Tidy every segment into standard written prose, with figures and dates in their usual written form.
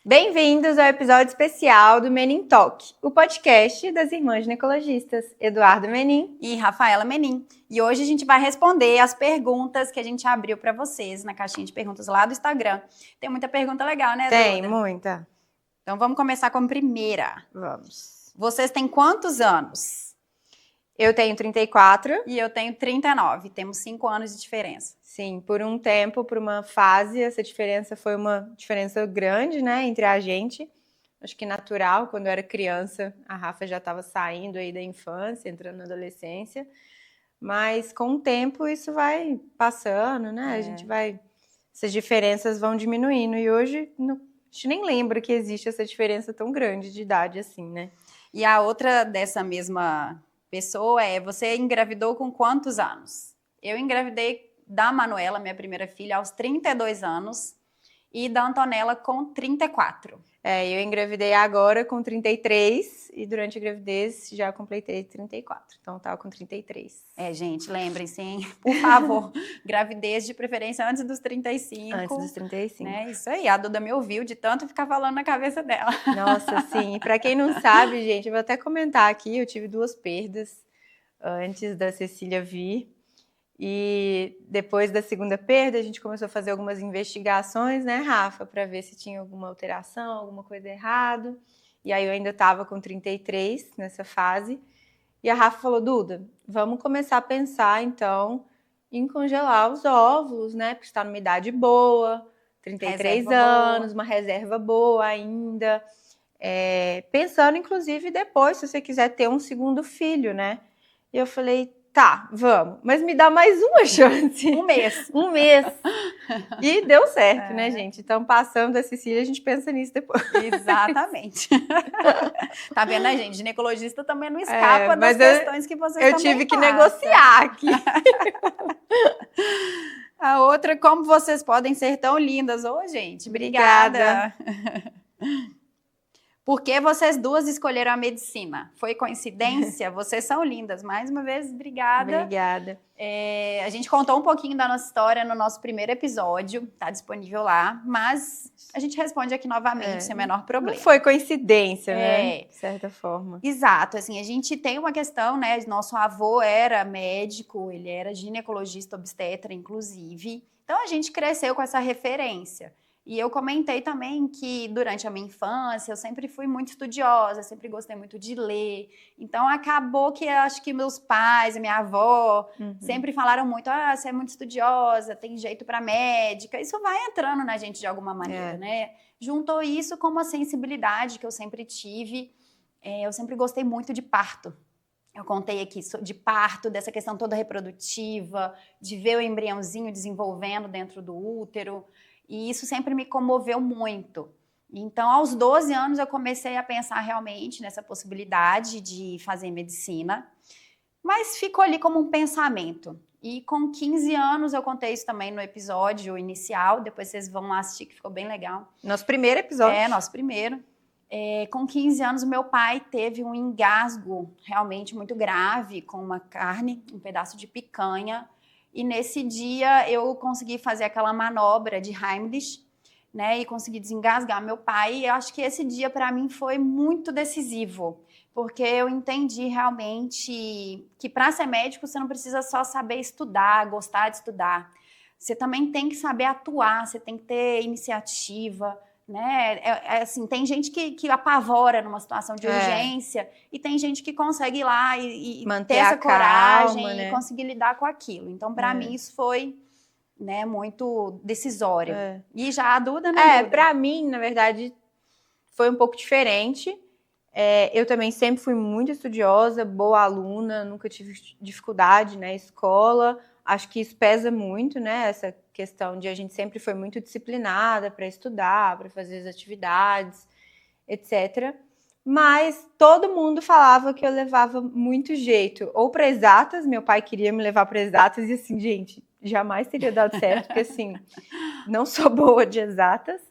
Bem-vindos ao episódio especial do Menin Talk, o podcast das irmãs ginecologistas Eduardo Menin e Rafaela Menin. E hoje a gente vai responder as perguntas que a gente abriu para vocês na caixinha de perguntas lá do Instagram. Tem muita pergunta legal, né, Duda? Tem, muita. Então vamos começar com a primeira. Vamos. Vocês têm quantos anos? Eu tenho 34. E eu tenho 39. Temos 5 anos de diferença. Sim, por um tempo, por uma fase, essa diferença foi uma diferença grande, né, entre a gente. Acho que natural, quando eu era criança, a Rafa já estava saindo aí da infância, entrando na adolescência. Mas com o tempo isso vai passando, né? Essas diferenças vão diminuindo. E hoje a gente nem lembra que existe essa diferença tão grande de idade assim, né? E a outra dessa mesma pessoa você engravidou com quantos anos? Eu engravidei da Manuela, minha primeira filha, aos 32 anos e da Antonella com 34. Eu engravidei agora com 33 e durante a gravidez já completei 34. Então tava com 33. Gente, lembrem-se, hein? Por favor, gravidez de preferência antes dos 35. Antes dos 35. Né? Isso aí, a Duda me ouviu de tanto ficar falando na cabeça dela. Nossa, sim. E pra quem não sabe, gente, eu vou até comentar aqui, eu tive 2 perdas antes da Cecília vir. E depois da segunda perda, a gente começou a fazer algumas investigações, né, Rafa, para ver se tinha alguma alteração, alguma coisa errada. E aí eu ainda estava com 33 nessa fase. E a Rafa falou, Duda, vamos começar a pensar, então, em congelar os óvulos, né, porque está numa idade boa, 33 anos, uma reserva boa ainda. Pensando, inclusive, depois, se você quiser ter um segundo filho, né? E eu falei, tá, vamos, mas me dá mais uma chance. Um mês. Um mês. E deu certo, né, gente? Então, passando da Cecília, a gente pensa nisso depois. Exatamente. Tá vendo, né, gente? Ginecologista também não escapa das questões que vocês também tive que passam. negociar aqui. A outra, como vocês podem ser tão lindas. Ô, gente, obrigada. Por que vocês duas escolheram a medicina? Foi coincidência? Vocês são lindas. Mais uma vez, obrigada. Obrigada. A gente contou um pouquinho da nossa história no nosso primeiro episódio. Tá disponível lá. Mas a gente responde aqui novamente, sem o menor problema. Não foi coincidência, né? De certa forma. Exato. Assim, a gente tem uma questão, né? Nosso avô era médico, ele era ginecologista obstetra, inclusive. Então, a gente cresceu com essa referência. E eu comentei também que durante a minha infância eu sempre fui muito estudiosa, sempre gostei muito de ler. Então acabou que eu acho que meus pais, a minha avó, sempre falaram muito, você é muito estudiosa, tem jeito para médica. Isso vai entrando na gente de alguma maneira, né? Juntou isso com uma sensibilidade que eu sempre tive. Eu sempre gostei muito de parto. Eu contei aqui de parto, dessa questão toda reprodutiva, de ver o embriãozinho desenvolvendo dentro do útero. E isso sempre me comoveu muito. Então, aos 12 anos, eu comecei a pensar realmente nessa possibilidade de fazer medicina, mas ficou ali como um pensamento. E com 15 anos, eu contei isso também no episódio inicial, depois vocês vão lá assistir, que ficou bem legal. Nosso primeiro episódio. Nosso primeiro. Com 15 anos, meu pai teve um engasgo realmente muito grave com uma carne, um pedaço de picanha. E nesse dia eu consegui fazer aquela manobra de Heimlich, né? E consegui desengasgar meu pai. E eu acho que esse dia para mim foi muito decisivo, porque eu entendi realmente que para ser médico você não precisa só saber estudar, gostar de estudar. Você também tem que saber atuar, você tem que ter iniciativa, né? Assim, tem gente que apavora numa situação de urgência e tem gente que consegue ir lá e ter essa coragem, né? E conseguir lidar com aquilo. Então, para mim, isso foi, né, muito decisório. E já a Duda, né? Para mim, na verdade, foi um pouco diferente. Eu também sempre fui muito estudiosa, boa aluna, nunca tive dificuldade na escola. Acho que isso pesa muito, né? Essa questão de a gente sempre foi muito disciplinada para estudar, para fazer as atividades, etc. Mas todo mundo falava que eu levava muito jeito. Ou para exatas, meu pai queria me levar para exatas e assim, gente, jamais teria dado certo, porque assim, não sou boa de exatas.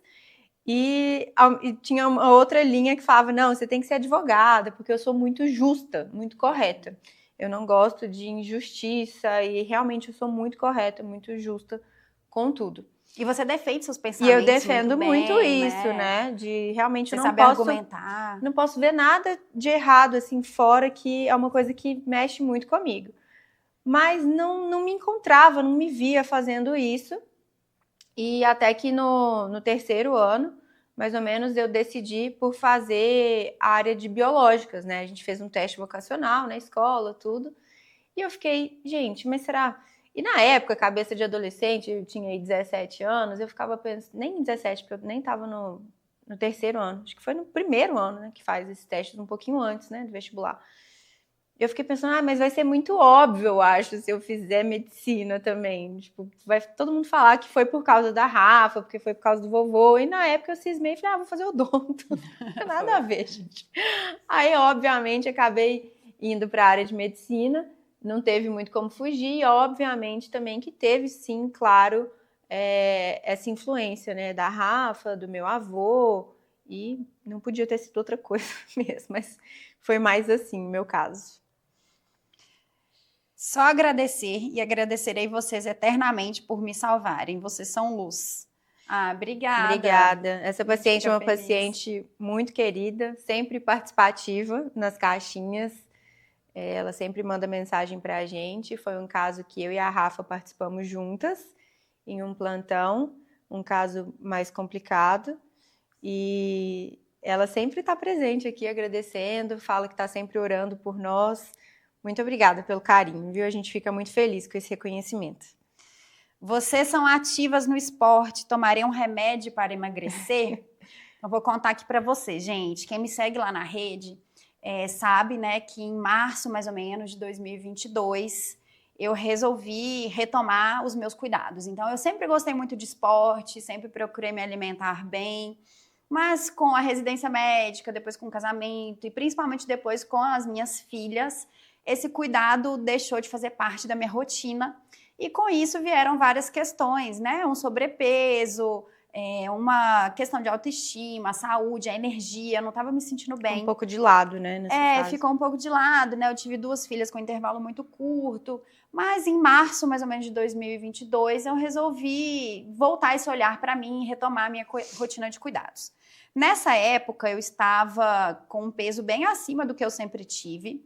E tinha uma outra linha que falava, não, você tem que ser advogada, porque eu sou muito justa, muito correta. Eu não gosto de injustiça e realmente eu sou muito correta, muito justa com tudo. E você defende seus E pensamentos eu defendo muito bem, isso, né? De realmente Você eu sabe argumentar. não posso ver nada de errado assim fora, que é uma coisa que mexe muito comigo. Mas não me encontrava, não me via fazendo isso. E até que no terceiro ano, mais ou menos, eu decidi por fazer a área de biológicas, né? A gente fez um teste vocacional na escola, tudo. E eu fiquei, gente, mas será? E na época, cabeça de adolescente, eu tinha aí 17 anos, eu ficava pensando, nem 17, porque eu nem estava no terceiro ano, acho que foi no primeiro ano, né, que faz esses testes um pouquinho antes, né, do vestibular. Eu fiquei pensando, mas vai ser muito óbvio, eu acho, se eu fizer medicina também. Tipo, vai todo mundo falar que foi por causa da Rafa, porque foi por causa do vovô. E na época eu cismei e falei, vou fazer odonto. Não tem nada a ver, gente. Aí, obviamente, acabei indo para a área de medicina. Não teve muito como fugir. E, obviamente, também que teve, sim, claro, essa influência, né, da Rafa, do meu avô. E não podia ter sido outra coisa mesmo. Mas foi mais assim, no meu caso. Só agradecer e agradecerei vocês eternamente por me salvarem. Vocês são luz. Obrigada. Obrigada. Essa paciente é uma feliz. paciente muito querida, sempre participativa nas caixinhas. Ela sempre manda mensagem para a gente. Foi um caso que eu e a Rafa participamos juntas em um plantão, um caso mais complicado. E ela sempre está presente aqui agradecendo, fala que está sempre orando por nós. Muito obrigada pelo carinho, viu? A gente fica muito feliz com esse reconhecimento. Vocês são ativas no esporte, tomariam remédio para emagrecer? Eu vou contar aqui para vocês, gente. Quem me segue lá na rede sabe, né, que em março, mais ou menos, de 2022, eu resolvi retomar os meus cuidados. Então, eu sempre gostei muito de esporte, sempre procurei me alimentar bem, mas com a residência médica, depois com o casamento e principalmente depois com as minhas filhas, esse cuidado deixou de fazer parte da minha rotina. E com isso vieram várias questões, né? Um sobrepeso, uma questão de autoestima, saúde, a energia, eu não estava me sentindo bem. Um pouco de lado, né? Nessa fase. Ficou um pouco de lado, né? Eu tive 2 filhas com intervalo muito curto, mas em março, mais ou menos, de 2022, eu resolvi voltar esse olhar para mim e retomar a minha rotina de cuidados. Nessa época, eu estava com um peso bem acima do que eu sempre tive.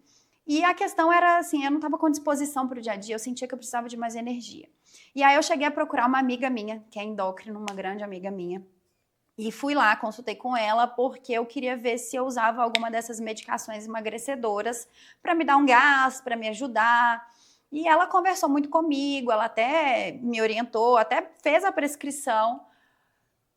E a questão era assim, eu não estava com disposição para o dia a dia, eu sentia que eu precisava de mais energia. E aí eu cheguei a procurar uma amiga minha, que é endócrina, uma grande amiga minha, e fui lá, consultei com ela, porque eu queria ver se eu usava alguma dessas medicações emagrecedoras para me dar um gás, para me ajudar. E ela conversou muito comigo, ela até me orientou, até fez a prescrição.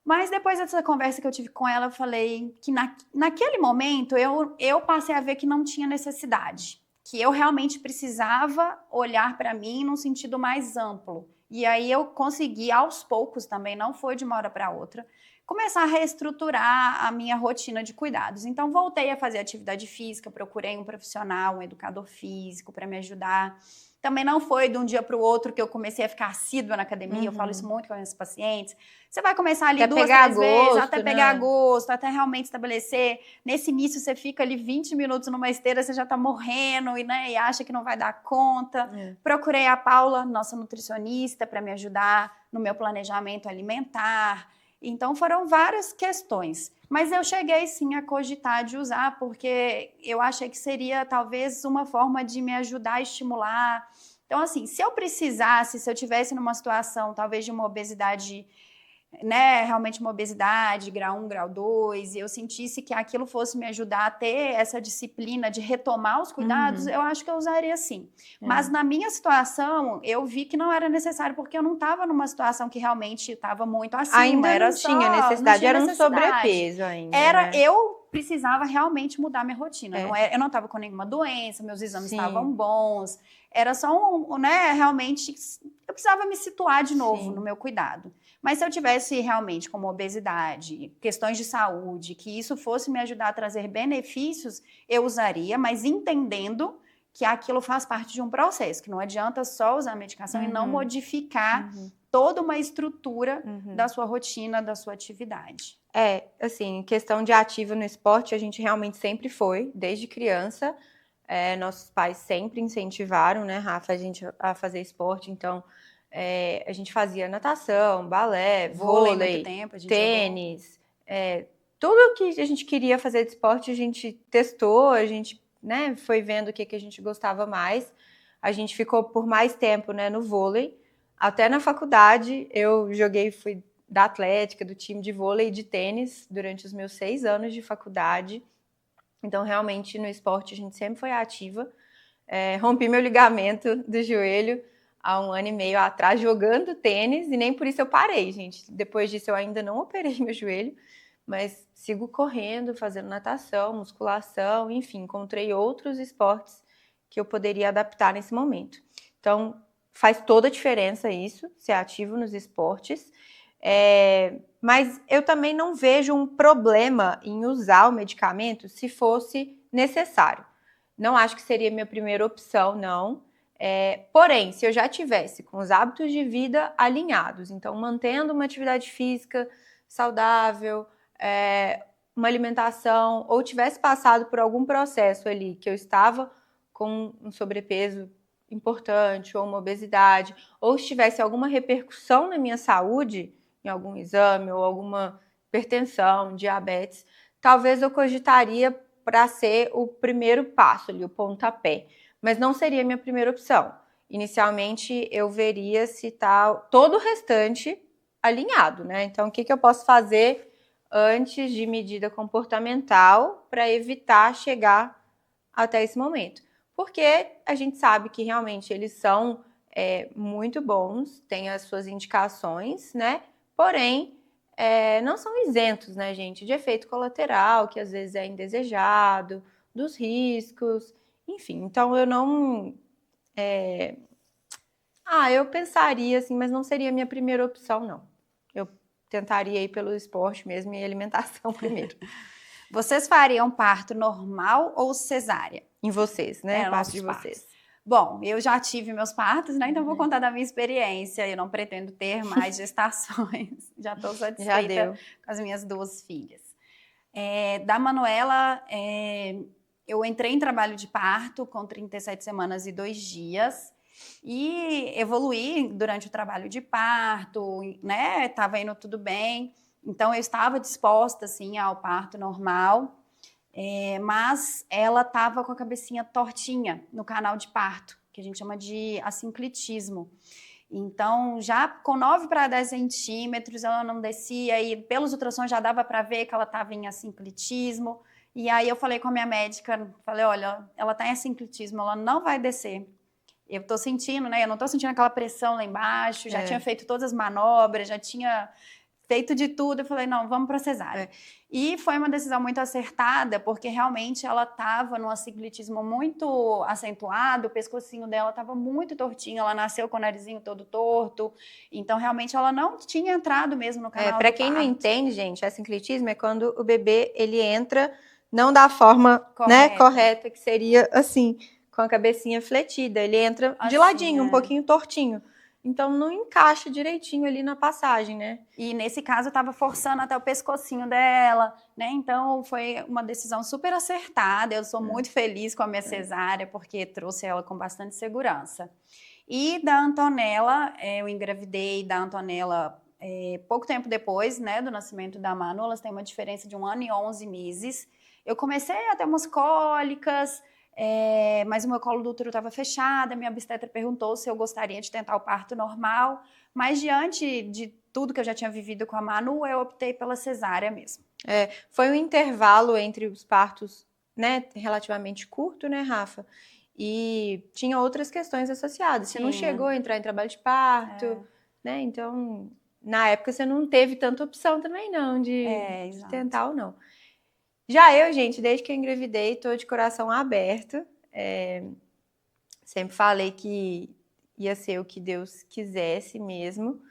Mas depois dessa conversa que eu tive com ela, eu falei que naquele momento eu passei a ver que não tinha necessidade, que eu realmente precisava olhar para mim num sentido mais amplo. E aí eu consegui, aos poucos também, não foi de uma hora para outra, começar a reestruturar a minha rotina de cuidados. Então, voltei a fazer atividade física, procurei um profissional, um educador físico para me ajudar. Também não foi de um dia para o outro que eu comecei a ficar assídua na academia, eu falo isso muito com as minhas pacientes. Você vai começar ali até 2, 3 vezes, gosto, até pegar gosto, até realmente estabelecer. Nesse início, você fica ali 20 minutos numa esteira, você já está morrendo e acha que não vai dar conta. Procurei a Paula, nossa nutricionista, para me ajudar no meu planejamento alimentar. Então, foram várias questões. Mas eu cheguei, sim, a cogitar de usar, porque eu achei que seria, talvez, uma forma de me ajudar a estimular. Então, assim, se eu precisasse, se eu tivesse numa situação, talvez, de uma obesidade, né, realmente uma obesidade, grau 1, grau 2, e eu sentisse que aquilo fosse me ajudar a ter essa disciplina de retomar os cuidados, eu acho que eu usaria sim. Mas na minha situação, eu vi que não era necessário, porque eu não estava numa situação que realmente estava muito acima. Ainda não tinha necessidade, era um sobrepeso ainda. Era, eu precisava realmente mudar minha rotina. Eu não estava com nenhuma doença, meus exames estavam bons, era só realmente, eu precisava me situar de novo no meu cuidado. Mas se eu tivesse realmente como obesidade, questões de saúde, que isso fosse me ajudar a trazer benefícios, eu usaria, mas entendendo que aquilo faz parte de um processo, que não adianta só usar a medicação e não modificar toda uma estrutura da sua rotina, da sua atividade. Assim, questão de ativa no esporte, a gente realmente sempre foi, desde criança. Nossos pais sempre incentivaram, né, Rafa, a gente a fazer esporte, então A gente fazia natação, balé, Vôlei, vôlei, muito tempo, a gente tênis, tudo que a gente queria fazer de esporte a gente testou, a gente, né, foi vendo o que a gente gostava mais. A gente ficou por mais tempo, né, no vôlei. Até na faculdade eu joguei, fui da atlética, do time de vôlei e de tênis durante os meus 6 anos de faculdade. Então, realmente, no esporte a gente sempre foi ativa. Rompi meu ligamento do joelho há 1 ano e meio atrás jogando tênis e nem por isso eu parei, gente. Depois disso eu ainda não operei meu joelho, mas sigo correndo, fazendo natação, musculação, enfim, encontrei outros esportes que eu poderia adaptar nesse momento. Então, faz toda a diferença isso, ser ativo nos esportes. Mas eu também não vejo um problema em usar o medicamento se fosse necessário. Não acho que seria minha primeira opção, não. Porém, se eu já tivesse com os hábitos de vida alinhados, então mantendo uma atividade física saudável, uma alimentação, ou tivesse passado por algum processo ali que eu estava com um sobrepeso importante, ou uma obesidade, ou se tivesse alguma repercussão na minha saúde, em algum exame, ou alguma hipertensão, diabetes, talvez eu cogitaria para ser o primeiro passo ali, o pontapé. Mas não seria a minha primeira opção. Inicialmente, eu veria se está todo o restante alinhado, né? Então, o que eu posso fazer antes de medida comportamental para evitar chegar até esse momento? Porque a gente sabe que realmente eles são muito bons, têm as suas indicações, né? Porém, não são isentos, né, gente, de efeito colateral, que às vezes é indesejado, dos riscos, enfim. Então, eu não... eu pensaria, assim, mas não seria a minha primeira opção, não. Eu tentaria ir pelo esporte mesmo e alimentação primeiro. Vocês fariam parto normal ou cesárea? Em vocês, né? Parte de nossos vocês. partos. Bom, eu já tive meus partos, né? Então vou contar da minha experiência. Eu não pretendo ter mais gestações. Já estou satisfeita com as minhas 2 filhas. Da Manuela, eu entrei em trabalho de parto com 37 semanas e 2 dias. E evoluí durante o trabalho de parto, né? Estava indo tudo bem. Então eu estava disposta, assim, ao parto normal. Mas ela estava com a cabecinha tortinha no canal de parto, que a gente chama de assinclitismo. Então, já com 9 para 10 centímetros, ela não descia, e pelos ultrassons já dava para ver que ela estava em assinclitismo. E aí eu falei com a minha médica, falei, olha, ela está em assinclitismo, ela não vai descer. Eu estou sentindo, né? Eu não estou sentindo aquela pressão lá embaixo, já tinha feito todas as manobras, já tinha feito de tudo. Eu falei, não, vamos para cesárea. E foi uma decisão muito acertada, porque realmente ela estava num assinclitismo muito acentuado, o pescocinho dela estava muito tortinho, ela nasceu com o narizinho todo torto, então realmente ela não tinha entrado mesmo no canal do parto. Para quem não entende, gente, assinclitismo é quando o bebê ele entra não da forma correta, que seria assim, com a cabecinha fletida, ele entra de ladinho, um pouquinho tortinho. Então, não encaixa direitinho ali na passagem, né? E nesse caso, eu estava forçando até o pescocinho dela, né? Então, foi uma decisão super acertada. Eu sou muito feliz com a minha cesárea, porque trouxe ela com bastante segurança. E da Antonella, eu engravidei da Antonella pouco tempo depois, né, do nascimento da Manu. Elas têm uma diferença de 1 ano e 11 meses. Eu comecei a ter umas cólicas, mas o meu colo do útero estava fechado. A minha obstetra perguntou se eu gostaria de tentar o parto normal, mas diante de tudo que eu já tinha vivido com a Manu, eu optei pela cesárea mesmo. Foi um intervalo entre os partos, né, relativamente curto, né, Rafa? E tinha outras questões associadas. Você não chegou a entrar em trabalho de parto, né? Então, na época você não teve tanta opção também não de tentar ou não. Já eu, gente, desde que eu engravidei, tô de coração aberto. Sempre falei que ia ser o que Deus quisesse mesmo.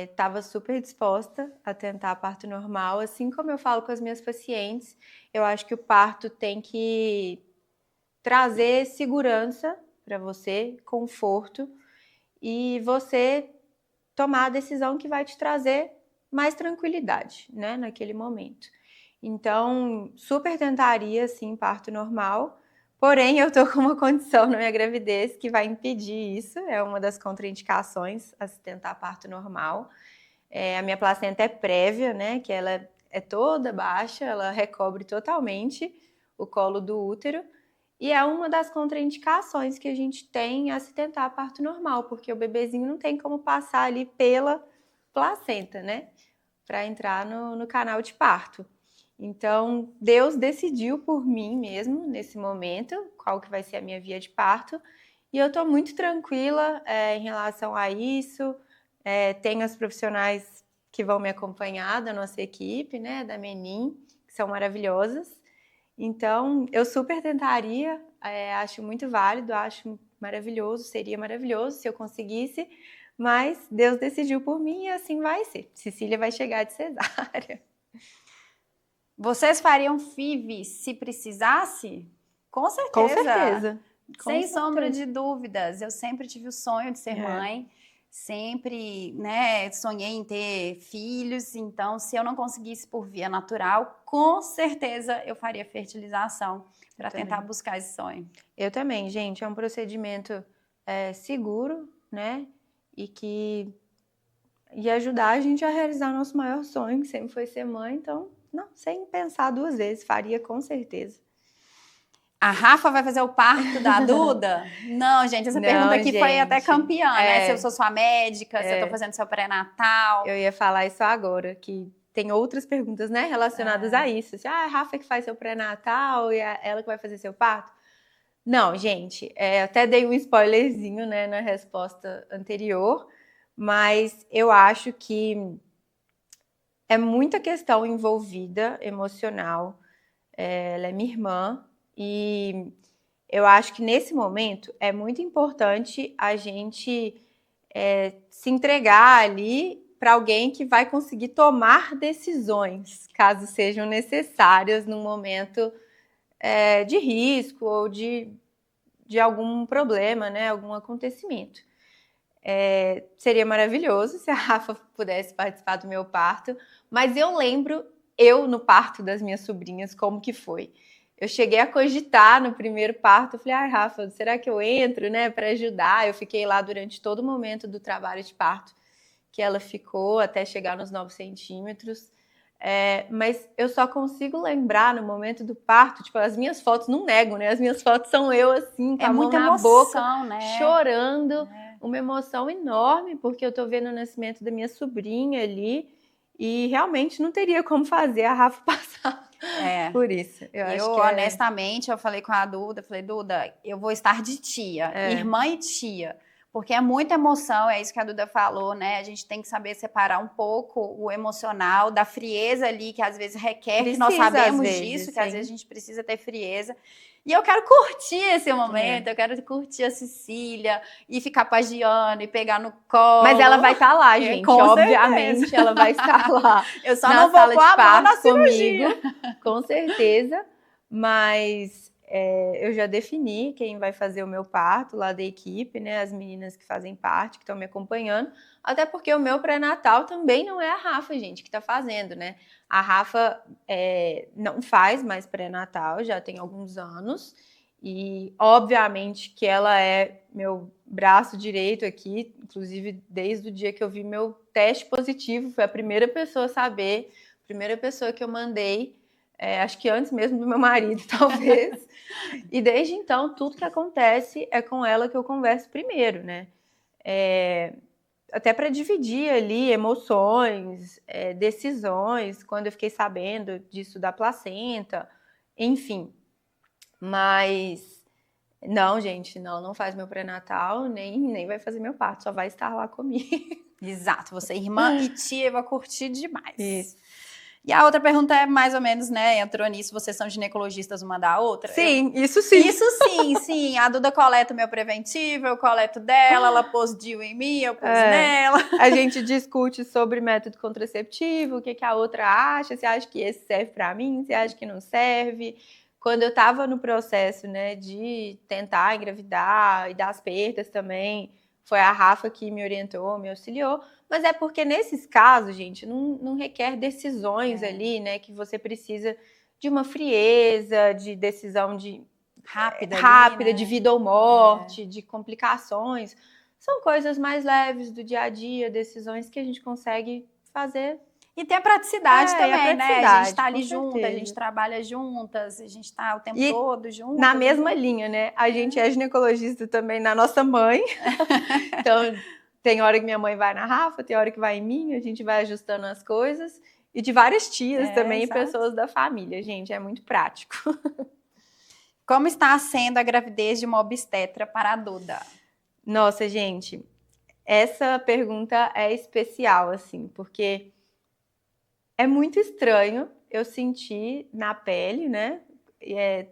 Estava super disposta a tentar parto normal. Assim como eu falo com as minhas pacientes, eu acho que o parto tem que trazer segurança para você, conforto, e você tomar a decisão que vai te trazer mais tranquilidade, né, naquele momento. Então, super tentaria, sim, parto normal, Porém, eu tô com uma condição na minha gravidez que vai impedir isso. É uma das contraindicações a se tentar parto normal. A minha placenta é prévia, né? Que ela é toda baixa, ela recobre totalmente o colo do útero. E é uma das contraindicações que a gente tem a se tentar parto normal, porque o bebezinho não tem como passar ali pela placenta, né? Para entrar no canal de parto. Então, Deus decidiu por mim mesmo, nesse momento, qual que vai ser a minha via de parto. E eu estou muito tranquila em relação a isso. Tenho as profissionais que vão me acompanhar da nossa equipe, né, da Menin, que são maravilhosas. Então, eu super tentaria, acho muito válido, acho maravilhoso, seria maravilhoso se eu conseguisse, mas Deus decidiu por mim e assim vai ser. Cecília vai chegar de cesárea. Vocês fariam FIV se precisasse? Com certeza. Com certeza. Sem sombra de dúvidas. Eu sempre tive o sonho de ser mãe. Sempre, né, sonhei em ter filhos. Então, se eu não conseguisse por via natural, com certeza eu faria fertilização para tentar buscar esse sonho. Eu também, gente. É um procedimento seguro, né? E ajudar a gente a realizar nosso maior sonho, que sempre foi ser mãe. Então, não, sem pensar duas vezes, faria com certeza. A Rafa vai fazer o parto da Duda? Não, gente, essa pergunta aqui foi até campeã, né? Se eu sou sua médica, se eu tô fazendo seu pré-natal. Eu ia falar isso agora, que tem outras perguntas, né, relacionadas a isso. Se a Rafa que faz seu pré-natal e ela que vai fazer seu parto. Não, gente, até dei um spoilerzinho, né, na resposta anterior, mas eu acho que é muita questão envolvida, emocional. Ela é minha irmã e eu acho que nesse momento é muito importante a gente se entregar ali para alguém que vai conseguir tomar decisões, caso sejam necessárias num momento de risco ou de algum problema, né, algum acontecimento. Seria maravilhoso se a Rafa pudesse participar do meu parto, mas eu lembro no parto das minhas sobrinhas como que foi. Eu cheguei a cogitar no primeiro parto, eu falei, ai, Rafa, será que eu entro, né, para ajudar? Eu fiquei lá durante todo o momento do trabalho de parto que ela ficou até chegar nos 9 centímetros. Mas eu só consigo lembrar no momento do parto, tipo, as minhas fotos não negam, né? As minhas fotos são eu assim, com a mão na boca, né? chorando, uma emoção enorme, porque eu tô vendo o nascimento da minha sobrinha ali e realmente não teria como fazer a Rafa passar por isso. Eu honestamente, eu falei com a Duda, falei, Duda, eu vou estar de tia, irmã e tia. Porque é muita emoção, é isso que a Duda falou, né? A gente tem que saber separar um pouco o emocional da frieza ali, que às vezes requer, que nós sabemos disso, que às vezes a gente precisa ter frieza. E eu quero curtir esse momento, eu quero curtir a Cecília, e ficar pagiando, e pegar no colo. Mas ela vai estar lá, gente, obviamente, ela vai estar lá. Eu só não vou pôr a mão na cirurgia. Com certeza, mas... eu já defini quem vai fazer o meu parto lá da equipe, né? As meninas que fazem parte, que estão me acompanhando. Até porque o meu pré-natal também não é a Rafa, gente, que está fazendo, né? A Rafa não faz mais pré-natal, já tem alguns anos. E, obviamente, que ela é meu braço direito aqui. Inclusive, desde o dia que eu vi meu teste positivo, foi a primeira pessoa a saber, a primeira pessoa que eu mandei. Acho que antes mesmo do meu marido, talvez. E desde então, tudo que acontece é com ela que eu converso primeiro, né? Até para dividir ali emoções, decisões, quando eu fiquei sabendo disso da placenta, enfim. Mas, não, gente, não faz meu pré-natal, nem vai fazer meu parto, só vai estar lá comigo. Exato, você irmã e tia vai curtir demais. Isso. E a outra pergunta é mais ou menos, né, entrou nisso, vocês são ginecologistas uma da outra? Sim, isso sim. Isso sim. A Duda coleta o meu preventivo, eu coleto dela, ela pôs DIU em mim, eu pôs nela. A gente discute sobre método contraceptivo, o que a outra acha, se acha que esse serve pra mim, se acha que não serve. Quando eu tava no processo, né, de tentar engravidar e das perdas também, foi a Rafa que me orientou, me auxiliou. Mas é porque nesses casos, gente, não requer decisões ali, né? Que você precisa de uma frieza, de decisão de rápida, rápida, ali, né? de vida ou morte, de complicações. São coisas mais leves do dia a dia, decisões que a gente consegue fazer. E tem a praticidade também, né? A gente tá ali com junto, a gente certeza. trabalha juntas, a gente tá o tempo E todo junto. na mesma linha, né? A gente é ginecologista também na nossa mãe. Então, tem hora que minha mãe vai na Rafa, tem hora que vai em mim, a gente vai ajustando as coisas. E de várias tias também, exato. e pessoas da família, gente, é muito prático. Como está sendo a gravidez de uma obstetra para a Duda? Nossa, gente, essa pergunta é especial, assim, porque é muito estranho eu sentir na pele, né?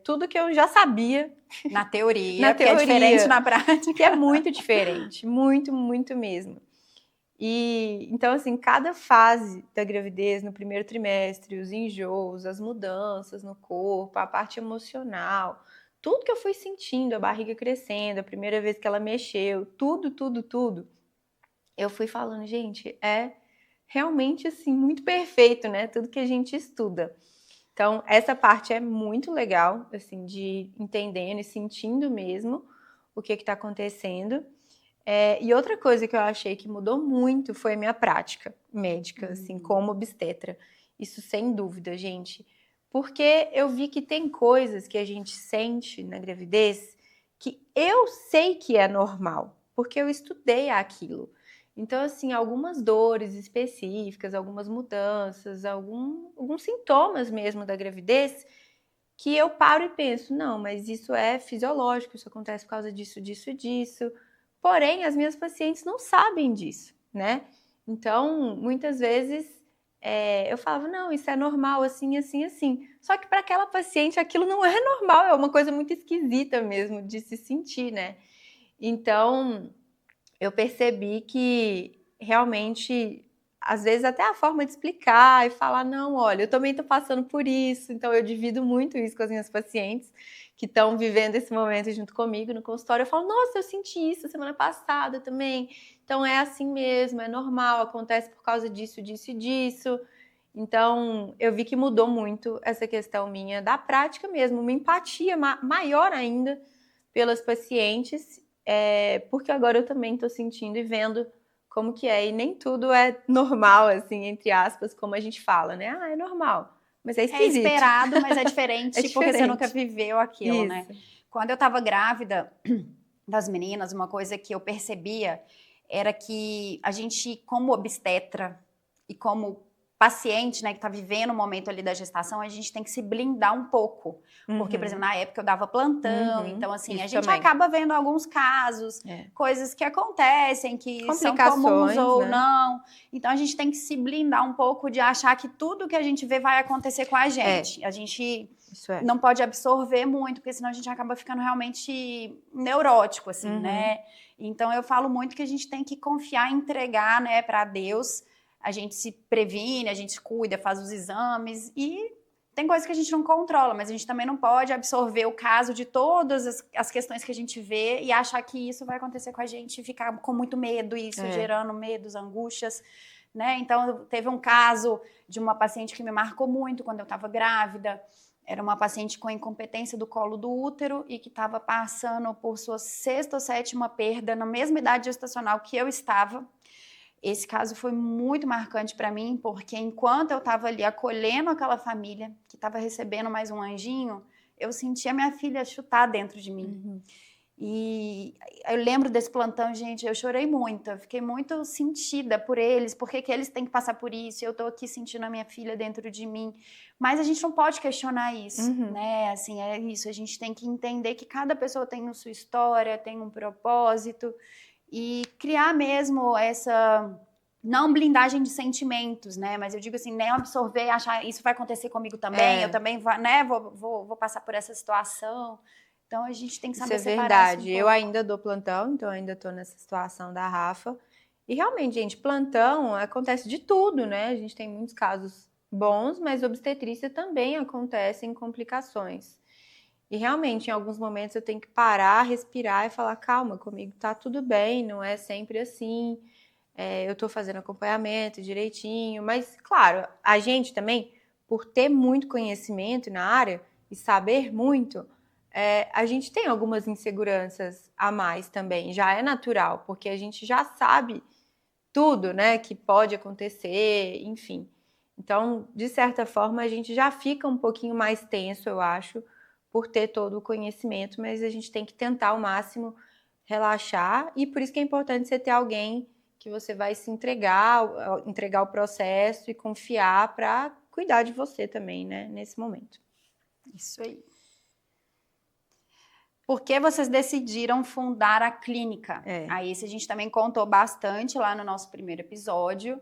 Tudo que eu já sabia. Na teoria, Na porque é diferente na prática. Que é muito diferente, muito, muito mesmo. E então, assim, cada fase da gravidez, no primeiro trimestre, os enjoos, as mudanças no corpo, a parte emocional, tudo que eu fui sentindo, a barriga crescendo, a primeira vez que ela mexeu, tudo, eu fui falando, gente, é realmente, assim, muito perfeito, né? Tudo que a gente estuda. Então, essa parte é muito legal, assim, de entendendo e sentindo mesmo o que está acontecendo. E outra coisa que eu achei que mudou muito foi a minha prática médica, assim, como obstetra. Isso sem dúvida, gente. Porque eu vi que tem coisas que a gente sente na gravidez que eu sei que é normal, porque eu estudei aquilo. Então, assim, algumas dores específicas, algumas mudanças, alguns sintomas mesmo da gravidez, que eu paro e penso, não, mas isso é fisiológico, isso acontece por causa disso, disso e disso. Porém, as minhas pacientes não sabem disso, né? Então, muitas vezes eu falava, não, isso é normal, assim, assim, assim. Só que para aquela paciente aquilo não é normal, é uma coisa muito esquisita mesmo de se sentir, né? Então, eu percebi que realmente, às vezes, até a forma de explicar e falar, não, olha, eu também estou passando por isso, então eu divido muito isso com as minhas pacientes que estão vivendo esse momento junto comigo no consultório. Eu falo, nossa, eu senti isso semana passada também, então é assim mesmo, é normal, acontece por causa disso, disso e disso. Então, eu vi que mudou muito essa questão minha da prática mesmo, uma empatia maior ainda pelas pacientes, porque agora eu também estou sentindo e vendo como que é, e nem tudo é normal, assim, entre aspas, como a gente fala, né? Ah, é normal, mas é esquisito. É esperado, mas é diferente, É porque você diferente. nunca viveu aquilo, né? Isso. Quando eu tava grávida das meninas, uma coisa que eu percebia era que a gente, como obstetra e como paciente, né, que tá vivendo o momento ali da gestação, a gente tem que se blindar um pouco. Porque, por exemplo, na época eu dava plantão, então, assim, Isso a gente também. acaba vendo alguns casos, coisas que acontecem, que são comuns ou né? não. Então, a gente tem que se blindar um pouco de achar que tudo que a gente vê vai acontecer com a gente. A gente não pode absorver muito, porque senão a gente acaba ficando realmente neurótico, assim, né? Então, eu falo muito que a gente tem que confiar e entregar, né, para Deus. A gente se previne, a gente cuida, faz os exames e tem coisas que a gente não controla, mas a gente também não pode absorver o caso de todas as questões que a gente vê e achar que isso vai acontecer com a gente e ficar com muito medo, isso gerando medos, angústias, né? Então, teve um caso de uma paciente que me marcou muito quando eu estava grávida. Era uma paciente com incompetência do colo do útero e que estava passando por sua 6ª ou 7ª perda na mesma idade gestacional que eu estava. Esse caso foi muito marcante para mim, porque enquanto eu estava ali acolhendo aquela família, que estava recebendo mais um anjinho, eu sentia minha filha chutar dentro de mim. E eu lembro desse plantão, gente, eu chorei muito, eu fiquei muito sentida por eles, porque que eles têm que passar por isso, eu estou aqui sentindo a minha filha dentro de mim. Mas a gente não pode questionar isso, né? Assim, é isso, a gente tem que entender que cada pessoa tem a sua história, tem um propósito, e criar mesmo essa, não blindagem de sentimentos, né? Mas eu digo assim, nem absorver, achar isso vai acontecer comigo também, eu também né, vou passar por essa situação. Então a gente tem que saber separar isso. Isso é verdade. Eu ainda dou plantão, então ainda tô nessa situação da Rafa. E realmente, gente, plantão acontece de tudo, né? A gente tem muitos casos bons, mas obstetrícia também acontecem complicações. E realmente, em alguns momentos, eu tenho que parar, respirar e falar, calma, comigo tá tudo bem, não é sempre assim. Eu tô fazendo acompanhamento direitinho. Mas, claro, a gente também, por ter muito conhecimento na área e saber muito, a gente tem algumas inseguranças a mais também, já é natural, porque a gente já sabe tudo, né, que pode acontecer, enfim. Então, de certa forma, a gente já fica um pouquinho mais tenso, eu acho, por ter todo o conhecimento, mas a gente tem que tentar ao máximo relaxar, e por isso que é importante você ter alguém que você vai se entregar o processo e confiar para cuidar de você também, né, nesse momento. Isso aí. Por que vocês decidiram fundar a clínica? Aí esse a gente também contou bastante lá no nosso primeiro episódio,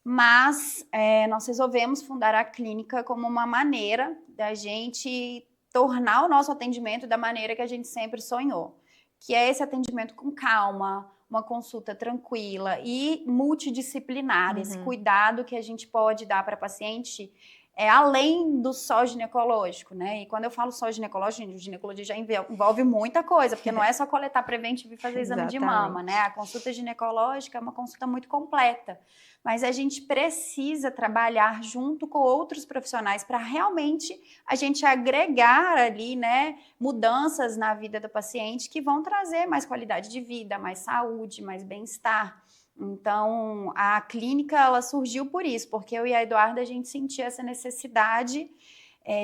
mas nós resolvemos fundar a clínica como uma maneira da gente tornar o nosso atendimento da maneira que a gente sempre sonhou, que é esse atendimento com calma, uma consulta tranquila e multidisciplinar, esse cuidado que a gente pode dar para a paciente além do só ginecológico, né? E quando eu falo só ginecológico, o ginecologia já envolve muita coisa, porque não é só coletar preventivo e fazer exame de mama, né? A consulta ginecológica é uma consulta muito completa, mas a gente precisa trabalhar junto com outros profissionais para realmente a gente agregar ali, né, mudanças na vida do paciente que vão trazer mais qualidade de vida, mais saúde, mais bem-estar. Então, a clínica, ela surgiu por isso, porque eu e a Eduarda, a gente sentia essa necessidade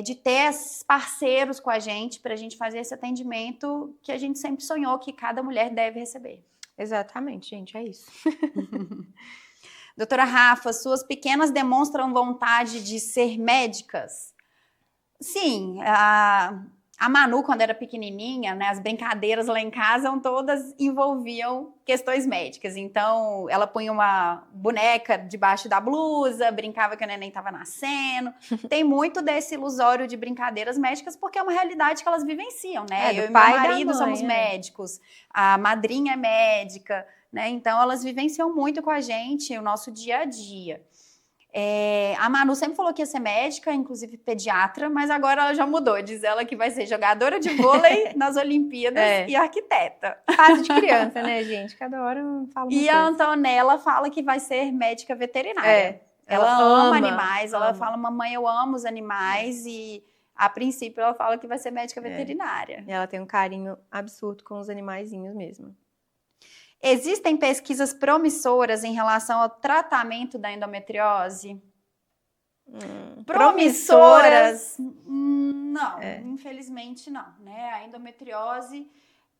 de ter esses parceiros com a gente para a gente fazer esse atendimento que a gente sempre sonhou que cada mulher deve receber. Exatamente, gente, é isso. Doutora Rafa, suas pequenas demonstram vontade de ser médicas? Sim, a Manu, quando era pequenininha, né, as brincadeiras lá em casa todas envolviam questões médicas. Então, ela punha uma boneca debaixo da blusa, brincava que o neném estava nascendo. Tem muito desse ilusório de brincadeiras médicas, porque é uma realidade que elas vivenciam, né? Eu e meu marido somos médicos, a madrinha é médica, né? Então, elas vivenciam muito com a gente o nosso dia a dia. A Manu sempre falou que ia ser médica, inclusive pediatra, mas agora ela já mudou. Diz ela que vai ser jogadora de vôlei nas Olimpíadas e arquiteta. Fase de criança, né, gente? Cada hora fala uma coisa. E a Antonella fala que vai ser médica veterinária. Ela ama animais, ela fala, mamãe, eu amo os animais, e a princípio ela fala que vai ser médica veterinária. E ela tem um carinho absurdo com os animaizinhos mesmo. Existem pesquisas promissoras em relação ao tratamento da endometriose? Promissoras? Não, infelizmente não, né? A endometriose,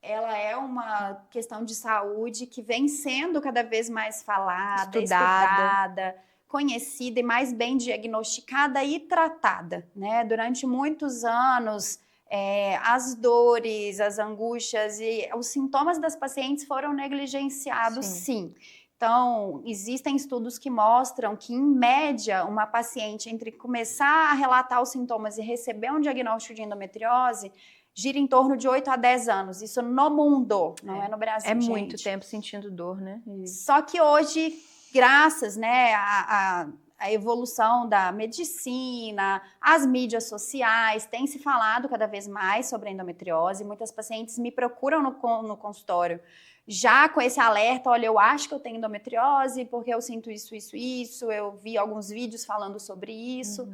ela é uma questão de saúde que vem sendo cada vez mais falada, estudada, conhecida e mais bem diagnosticada e tratada, né? Durante muitos anos, as dores, as angústias e os sintomas das pacientes foram negligenciados, sim. Então, existem estudos que mostram que, em média, uma paciente, entre começar a relatar os sintomas e receber um diagnóstico de endometriose, gira em torno de 8 a 10 anos. Isso no mundo, não é no Brasil, gente. Muito tempo sentindo dor, né? Só que hoje, graças, né, a evolução da medicina, as mídias sociais, tem se falado cada vez mais sobre a endometriose. Muitas pacientes me procuram no consultório já com esse alerta, olha, eu acho que eu tenho endometriose porque eu sinto isso, eu vi alguns vídeos falando sobre isso.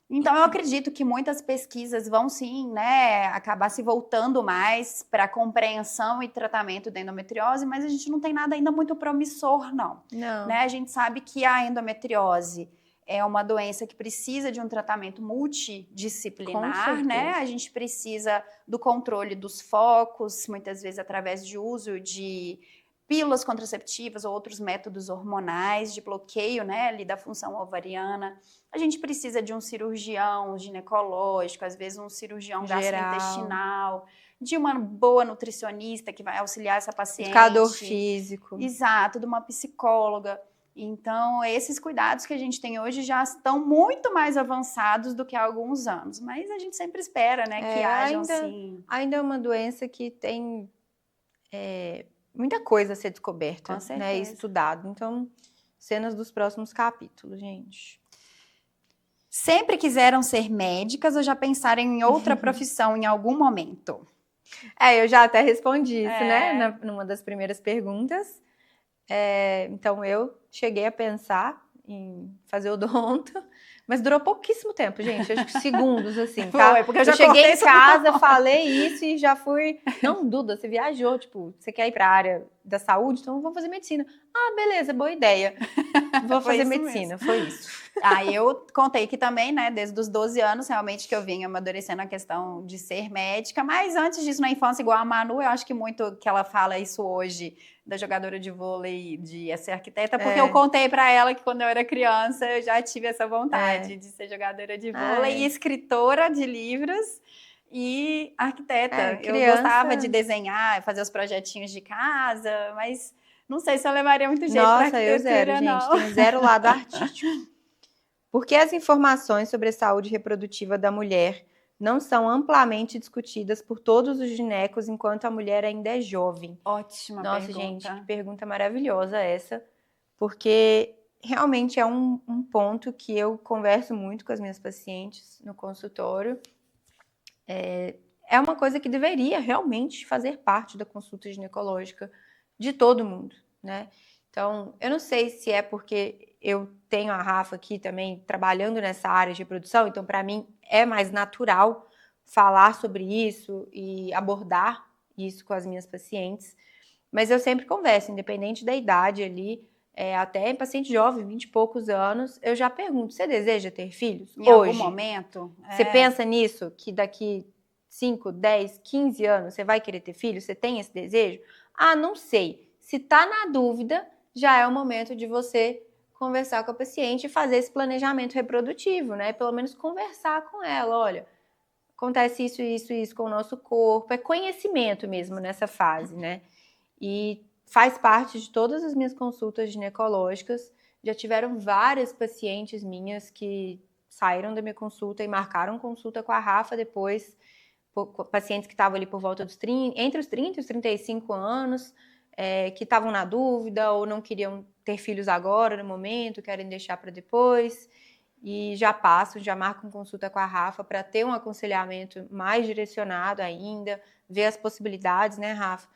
Então, eu acredito que muitas pesquisas vão sim, né, acabar se voltando mais para a compreensão e tratamento da endometriose, mas a gente não tem nada ainda muito promissor, não. Né? A gente sabe que a endometriose é uma doença que precisa de um tratamento multidisciplinar, né? A gente precisa do controle dos focos, muitas vezes através de uso de pílulas contraceptivas ou outros métodos hormonais de bloqueio, né, ali da função ovariana. A gente precisa de um cirurgião ginecológico, às vezes um cirurgião gastrointestinal, de uma boa nutricionista que vai auxiliar essa paciente. Educador físico. Exato, de uma psicóloga. Então, esses cuidados que a gente tem hoje já estão muito mais avançados do que há alguns anos. Mas a gente sempre espera, né, que hajam, sim. Ainda é uma doença que tem muita coisa a ser descoberta, né, estudado. Então, cenas dos próximos capítulos, gente. Sempre quiseram ser médicas ou já pensaram em outra profissão em algum momento? Eu já até respondi isso, né, numa das primeiras perguntas. Então, eu cheguei a pensar em fazer odonto, Mas durou pouquíssimo tempo, gente. Acho que segundos, assim, tá? Foi, porque eu já cheguei em isso casa, falei isso e já fui... Não, Duda, você viajou, tipo, você quer ir pra área da saúde? Então vamos fazer medicina. Ah, beleza, boa ideia. Vou fazer medicina, foi isso. Aí eu contei que também, né, desde os 12 anos, realmente, que eu vim amadurecendo a questão de ser médica, mas antes disso, na infância, igual a Manu, eu acho que muito que ela fala isso hoje, da jogadora de vôlei, de ser arquiteta, porque eu contei pra ela que quando eu era criança, eu já tive essa vontade de ser jogadora de vôlei e escritora de livros e arquiteta. Eu gostava de desenhar, fazer os projetinhos de casa, mas... Não sei se eu levaria muito jeito para arquitetura, eu zero, não. gente. Tenho zero lado artístico. Porque as informações sobre a saúde reprodutiva da mulher não são amplamente discutidas por todos os ginecos enquanto a mulher ainda é jovem? Ótima Nossa, pergunta. gente, que pergunta maravilhosa essa. Porque realmente é um ponto que eu converso muito com as minhas pacientes no consultório. É uma coisa que deveria realmente fazer parte da consulta ginecológica de todo mundo, né? Então, eu não sei se é porque eu tenho a Rafa aqui também trabalhando nessa área de reprodução, então para mim é mais natural falar sobre isso e abordar isso com as minhas pacientes, mas eu sempre converso, independente da idade ali, até em paciente jovem, 20 e poucos anos, eu já pergunto, você deseja ter filhos? Em algum momento? Você pensa nisso, que daqui 5, 10, 15 anos você vai querer ter filhos? Você tem esse desejo? Ah, não sei. Se tá na dúvida, já é o momento de você conversar com a paciente e fazer esse planejamento reprodutivo, né? Pelo menos conversar com ela, olha, acontece isso, isso, isso com o nosso corpo. É conhecimento mesmo nessa fase, né? E faz parte de todas as minhas consultas ginecológicas. Já tiveram várias pacientes minhas que saíram da minha consulta e marcaram consulta com a Rafa depois, pacientes que estavam ali por volta dos 30, entre os 30 e os 35 anos, que estavam na dúvida ou não queriam ter filhos agora, no momento, querem deixar para depois, e já passam, já marcam consulta com a Rafa para ter um aconselhamento mais direcionado ainda, ver as possibilidades, né, Rafa?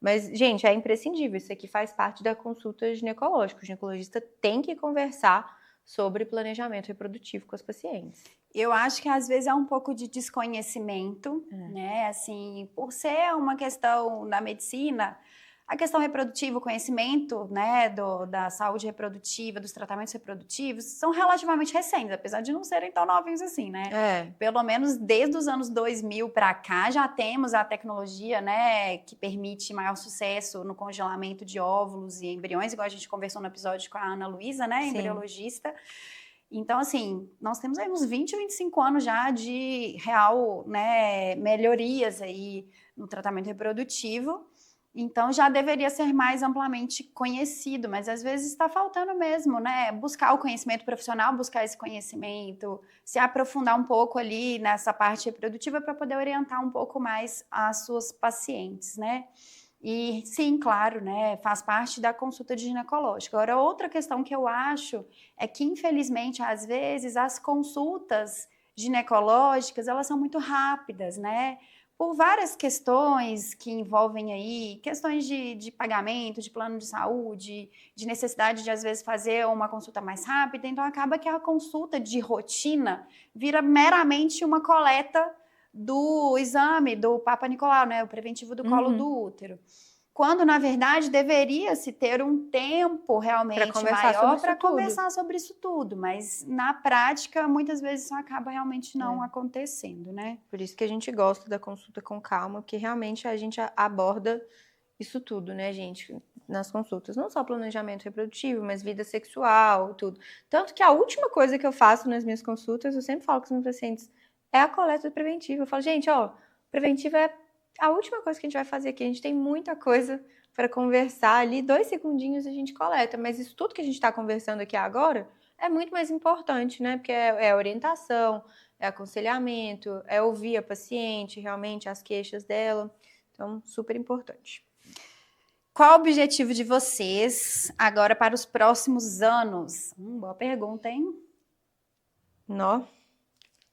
Mas, gente, é imprescindível, isso aqui faz parte da consulta ginecológica, o ginecologista tem que conversar sobre planejamento reprodutivo com os pacientes. Eu acho que às vezes é um pouco de desconhecimento, né? Assim, por ser uma questão da medicina, a questão reprodutiva, o conhecimento, né, da saúde reprodutiva, dos tratamentos reprodutivos, são relativamente recentes, apesar de não serem tão novinhos assim, né? Pelo menos desde os anos 2000 para cá, já temos a tecnologia, né, que permite maior sucesso no congelamento de óvulos e embriões, igual a gente conversou no episódio com a Ana Luísa, né, embriologista. Então, assim, nós temos aí uns 20, 25 anos já de real, né, melhorias aí no tratamento reprodutivo. Então, já deveria ser mais amplamente conhecido, mas às vezes está faltando mesmo, né? Buscar o conhecimento profissional, buscar esse conhecimento, se aprofundar um pouco ali nessa parte reprodutiva para poder orientar um pouco mais as suas pacientes, né? E sim, claro, né, faz parte da consulta ginecológica. Agora, outra questão que eu acho é que, infelizmente, às vezes, as consultas ginecológicas, elas são muito rápidas, né? Por várias questões que envolvem aí, questões de pagamento, de plano de saúde, de necessidade de, às vezes, fazer uma consulta mais rápida. Então, acaba que a consulta de rotina vira meramente uma coleta do exame do Papa Nicolau, né, o preventivo do colo do útero. Quando, na verdade, deveria-se ter um tempo realmente maior para conversar sobre isso tudo. Mas, na prática, muitas vezes isso acaba realmente não acontecendo, né? Por isso que a gente gosta da consulta com calma, porque realmente a gente aborda isso tudo, né, gente, nas consultas. Não só planejamento reprodutivo, mas vida sexual, tudo. Tanto que a última coisa que eu faço nas minhas consultas, eu sempre falo com os meus pacientes, é a coleta preventiva. Eu falo, gente, ó, preventiva é a última coisa que a gente vai fazer aqui. A gente tem muita coisa para conversar ali, 2 segundinhos a gente coleta. Mas isso tudo que a gente está conversando aqui agora é muito mais importante, né? Porque é orientação, é aconselhamento, é ouvir a paciente, realmente, as queixas dela. Então, super importante. Qual o objetivo de vocês agora para os próximos anos? Boa pergunta, hein?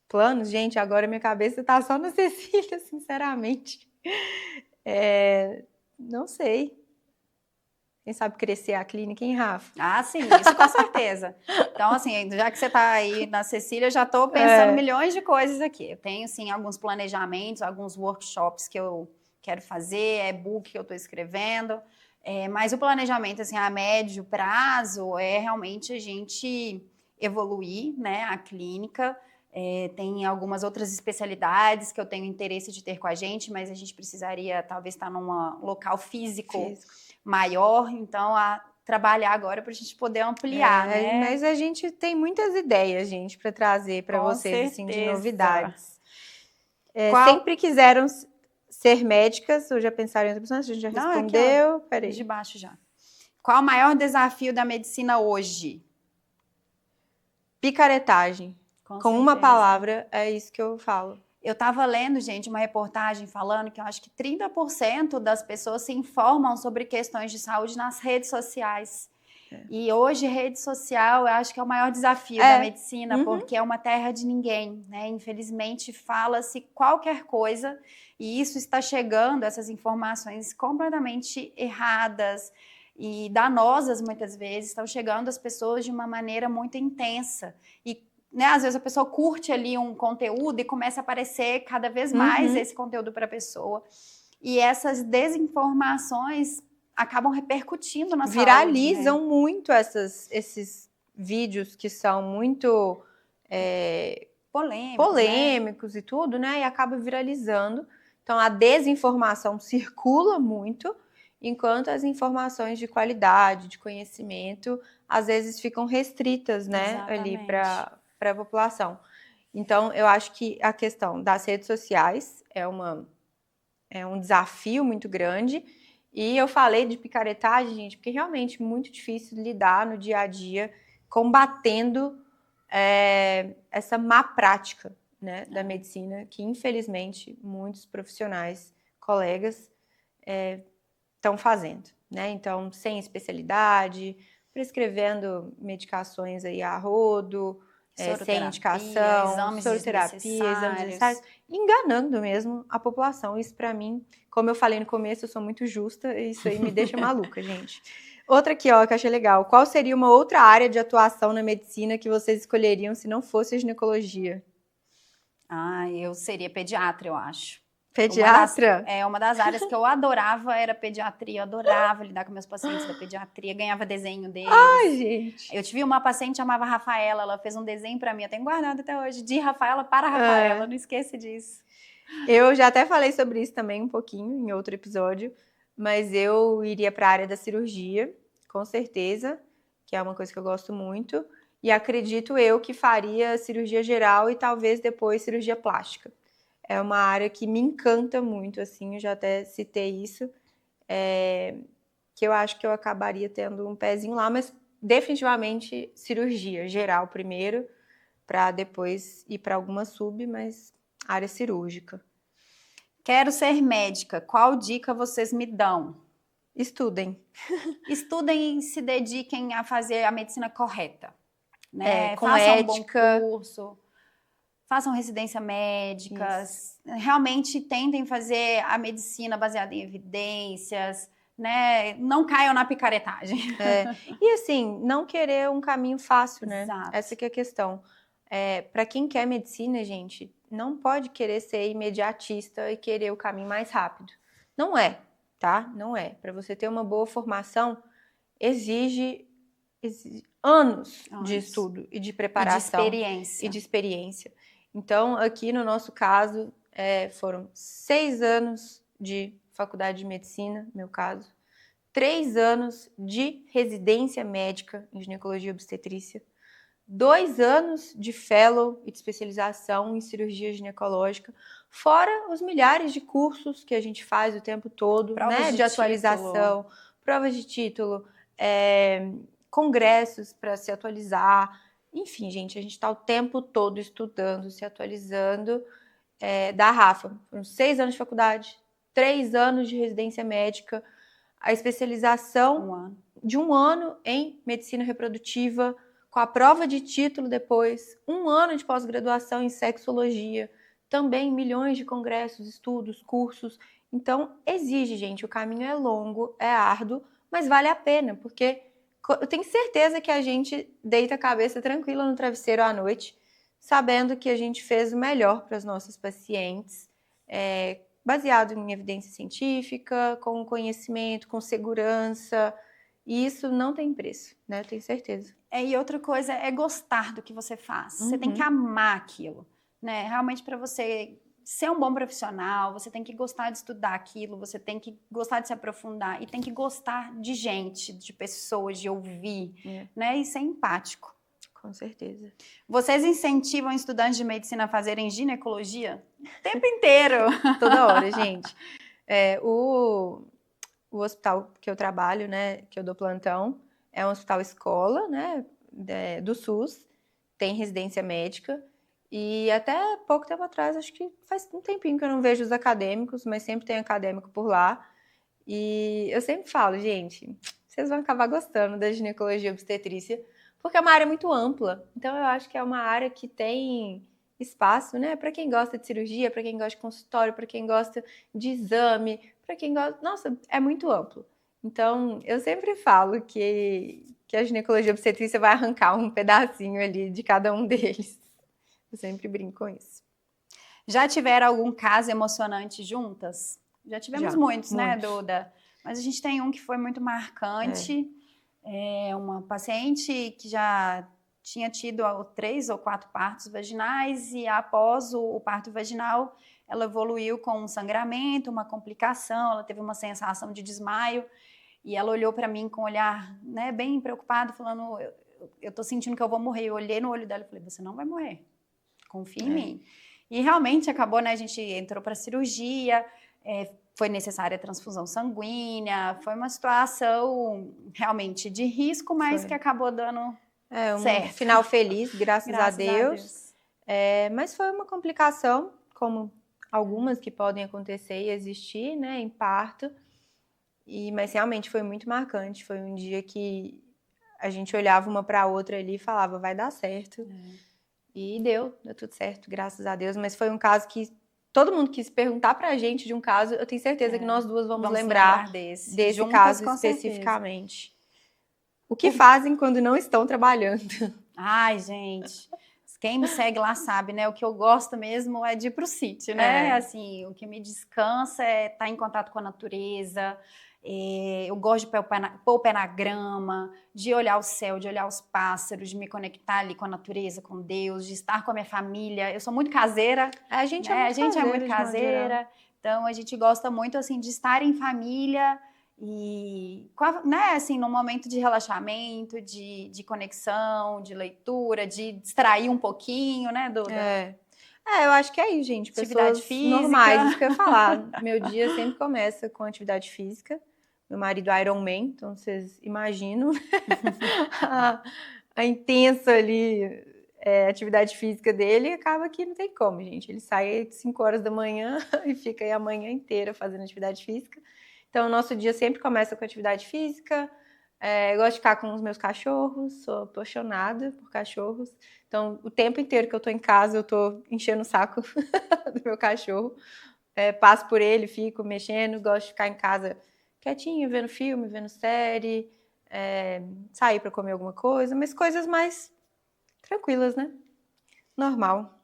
Planos, gente, agora minha cabeça tá só na Cecília, sinceramente. Não sei. Quem sabe crescer a clínica, hein, Rafa? Ah, sim, isso com certeza. Então, assim, já que você está aí na Cecília, eu já estou pensando milhões de coisas aqui. Eu tenho, sim, alguns planejamentos, alguns workshops que eu quero fazer, e-book que eu estou escrevendo. Mas o planejamento, assim, a médio prazo é realmente a gente evoluir, né, a clínica. Tem algumas outras especialidades que eu tenho interesse de ter com a gente, mas a gente precisaria, talvez, estar num local físico maior. Então, trabalhar agora para a gente poder ampliar, né? Mas a gente tem muitas ideias, gente, para trazer para vocês, assim, de novidades. Sempre quiseram ser médicas, ou já pensaram em outra pessoa? A gente já respondeu. Peraí. De baixo já. Qual o maior desafio da medicina hoje? Picaretagem. Com uma palavra, é isso que eu falo. Eu estava lendo, gente, uma reportagem falando que eu acho que 30% das pessoas se informam sobre questões de saúde nas redes sociais. E hoje, rede social, eu acho que é o maior desafio da medicina, porque é uma terra de ninguém, né? Infelizmente, fala-se qualquer coisa e isso está chegando, essas informações completamente erradas e danosas, muitas vezes, estão chegando às pessoas de uma maneira muito intensa. E né, às vezes a pessoa curte ali um conteúdo e começa a aparecer cada vez mais esse conteúdo para a pessoa. E essas desinformações acabam repercutindo na Viralizam saúde, né? muito esses vídeos que são muito polêmicos, né? E tudo, né? E acaba viralizando. Então, a desinformação circula muito, enquanto as informações de qualidade, de conhecimento, às vezes ficam restritas, né? Exatamente. Ali para a população. Então, eu acho que a questão das redes sociais é um desafio muito grande. E eu falei de picaretagem, gente, porque realmente é muito difícil lidar no dia a dia combatendo essa má prática, né, da medicina, que infelizmente muitos profissionais, colegas, estão fazendo, né? Então, sem especialidade, prescrevendo medicações aí a rodo, sem indicação, soroterapia, exames desnecessários, enganando mesmo a população. Isso, para mim, como eu falei no começo, eu sou muito justa e isso aí me deixa maluca, gente. Outra aqui, ó, que eu achei legal. Qual seria uma outra área de atuação na medicina que vocês escolheriam se não fosse a ginecologia? Eu seria pediatra, eu acho. Pediatra? Uma das áreas que eu adorava era pediatria, eu adorava lidar com meus pacientes da pediatria, ganhava desenho deles. Ai, gente! Eu tive uma paciente chamava Rafaela, ela fez um desenho para mim, eu tenho guardado até hoje, de Rafaela para Rafaela, não esqueça disso. Eu já até falei sobre isso também um pouquinho em outro episódio, mas eu iria para a área da cirurgia, com certeza, que é uma coisa que eu gosto muito, e acredito eu que faria cirurgia geral e talvez depois cirurgia plástica. É uma área que me encanta muito, assim, eu já até citei isso, que eu acho que eu acabaria tendo um pezinho lá, mas definitivamente cirurgia geral primeiro, para depois ir para alguma sub, mas área cirúrgica. Quero ser médica, qual dica vocês me dão? Estudem. Estudem e se dediquem a fazer a medicina correta, né? Com façam ética. Um bom curso, façam residência médica, realmente tentem fazer a medicina baseada em evidências, né? Não caiam na picaretagem. E assim, não querer um caminho fácil, né? Exato. Essa que é a questão. Para quem quer medicina, gente, não pode querer ser imediatista e querer o caminho mais rápido. Não é, tá? Não é. Para você ter uma boa formação, exige anos de estudo e de preparação. E de experiência. Então, aqui no nosso caso, foram 6 anos de faculdade de medicina, no meu caso, 3 anos de residência médica em ginecologia e obstetrícia, 2 anos de fellow e de especialização em cirurgia ginecológica, fora os milhares de cursos que a gente faz o tempo todo, né, de atualização, provas de título, congressos para se atualizar. Enfim, gente, a gente está o tempo todo estudando, se atualizando. Da Rafa, foram 6 anos de faculdade, 3 anos de residência médica, a especialização de 1 ano em medicina reprodutiva, com a prova de título depois, 1 ano de pós-graduação em sexologia, também milhões de congressos, estudos, cursos. Então, exige, gente, o caminho é longo, é árduo, mas vale a pena, porque eu tenho certeza que a gente deita a cabeça tranquila no travesseiro à noite, sabendo que a gente fez o melhor para as nossas pacientes, baseado em evidência científica, com conhecimento, com segurança, e isso não tem preço, né? Eu tenho certeza. E outra coisa é gostar do que você faz. Você tem que amar aquilo, né? Realmente, para você ser um bom profissional, você tem que gostar de estudar aquilo, você tem que gostar de se aprofundar e tem que gostar de gente, de pessoas, de ouvir, né? E ser empático. Com certeza. Vocês incentivam estudantes de medicina a fazerem ginecologia? O tempo inteiro. Toda hora, gente. O hospital que eu trabalho, né, que eu dou plantão, é um hospital escola, né, do SUS, tem residência médica, e até pouco tempo atrás, acho que faz um tempinho que eu não vejo os acadêmicos, mas sempre tem acadêmico por lá, e eu sempre falo, gente, vocês vão acabar gostando da ginecologia obstetrícia, porque é uma área muito ampla, então eu acho que é uma área que tem espaço, né, para quem gosta de cirurgia, para quem gosta de consultório, para quem gosta de exame, para quem gosta... Nossa, é muito amplo. Então, eu sempre falo que a ginecologia obstetrícia vai arrancar um pedacinho ali de cada um deles. Eu sempre brinco com isso. Já tiveram algum caso emocionante juntas? Já tivemos muitos, né, Duda? Mas a gente tem um que foi muito marcante. Uma paciente que já tinha tido 3 ou 4 partos vaginais e após o parto vaginal, ela evoluiu com um sangramento, uma complicação, ela teve uma sensação de desmaio e ela olhou para mim com um olhar, né, bem preocupado, falando, eu tô sentindo que eu vou morrer. Eu olhei no olho dela e falei, você não vai morrer, confia em mim. E realmente acabou, né, a gente entrou para cirurgia, foi necessária a transfusão sanguínea, foi uma situação realmente de risco, mas que acabou dando certo. Um final feliz, graças a Deus. Mas foi uma complicação, como algumas que podem acontecer e existir, né, em parto. Mas realmente foi muito marcante. Foi um dia que a gente olhava uma para a outra ali e falava, vai dar certo. E deu tudo certo, graças a Deus. Mas foi um caso que todo mundo quis perguntar pra gente de um caso. Eu tenho certeza que nós duas vamos lembrar desse juntas, caso especificamente. Certeza. O que fazem quando não estão trabalhando? Ai, gente, quem me segue lá sabe, né? O que eu gosto mesmo é de ir pro sítio, né? Assim, o que me descansa é estar em contato com a natureza. Eu gosto de pôr o pé na grama, de olhar o céu, de olhar os pássaros, de me conectar ali com a natureza, com Deus, de estar com a minha família. Eu sou muito caseira. A gente né? é muito caseira. Então, a gente gosta muito, assim, de estar em família e, né, assim, num momento de relaxamento, de conexão, de leitura, de distrair um pouquinho, né, Duda? Eu acho que é isso, gente. Atividade física. Normais, isso que eu ia falar. Meu dia sempre começa com atividade física. Meu marido é Iron Man, então vocês imaginam a intensa ali atividade física dele, acaba que não tem como, gente. Ele sai às 5 horas da manhã e fica aí a manhã inteira fazendo atividade física. Então, o nosso dia sempre começa com atividade física. Eu gosto de ficar com os meus cachorros, sou apaixonada por cachorros. Então, o tempo inteiro que eu tô em casa, eu tô enchendo o saco do meu cachorro. Passo por ele, fico mexendo, gosto de ficar em casa quietinha, vendo filme, vendo série, sair para comer alguma coisa, mas coisas mais tranquilas, né? Normal.